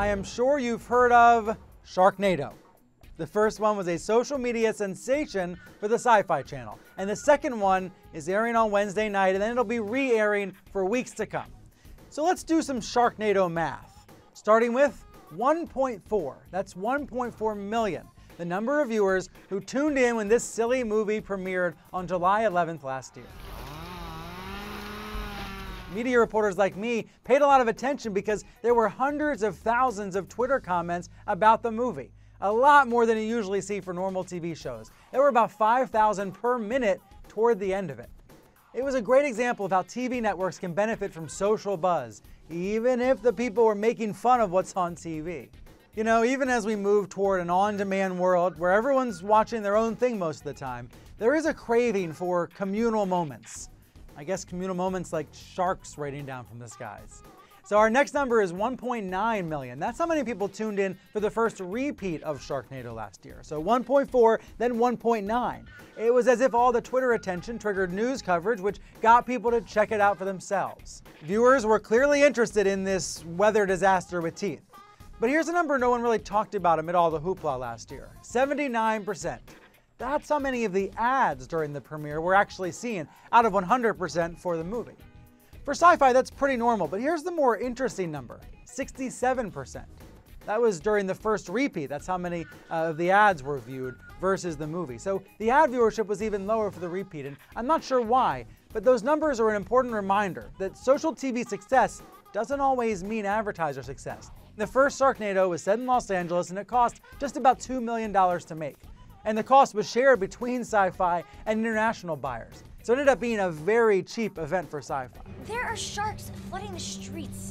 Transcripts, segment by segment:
I am sure you've heard of Sharknado. The first one was a social media sensation for the Syfy channel, and the second one is airing on Wednesday night, and then it'll be re-airing for weeks to come. So let's do some Sharknado math, starting with 1.4. That's 1.4 million, the number of viewers who tuned in when this silly movie premiered on July 11th last year. Media reporters like me paid a lot of attention because there were hundreds of thousands of Twitter comments about the movie, a lot more than you usually see for normal TV shows. There were about 5,000 per minute toward the end of it. It was a great example of how TV networks can benefit from social buzz, even if the people were making fun of what's on TV. You know, even as we move toward an on-demand world where everyone's watching their own thing most of the time, there is a craving for communal moments. I guess communal moments like sharks raining down from the skies. So our next number is 1.9 million. That's how many people tuned in for the first repeat of Sharknado last year. So 1.4, then 1.9. It was as if all the Twitter attention triggered news coverage, which got people to check it out for themselves. Viewers were clearly interested in this weather disaster with teeth. But here's a number no one really talked about amid all the hoopla last year: 79%. That's how many of the ads during the premiere were actually seen out of 100% for the movie. For Syfy, that's pretty normal, but here's the more interesting number: 67%. That was during the first repeat. That's how many of the ads were viewed versus the movie. So the ad viewership was even lower for the repeat, and I'm not sure why, but those numbers are an important reminder that social TV success doesn't always mean advertiser success. The first Sharknado was set in Los Angeles, and it cost just about $2 million to make. And the cost was shared between Syfy and international buyers. So it ended up being a very cheap event for Syfy. There are sharks flooding the streets.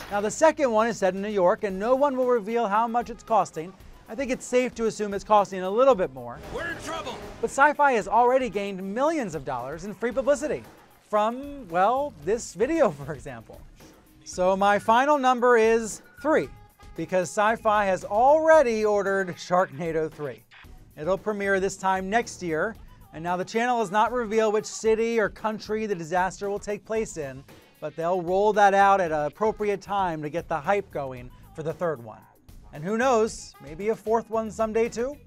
Now the second one is set in New York, and no one will reveal how much it's costing. I think it's safe to assume it's costing a little bit more. We're in trouble! But Syfy has already gained millions of dollars in free publicity from, well, this video, for example. So my final number is 3. Because Syfy has already ordered Sharknado 3. It'll premiere this time next year, and now the channel has not revealed which city or country the disaster will take place in, but they'll roll that out at an appropriate time to get the hype going for the third one. And who knows, maybe a fourth one someday too?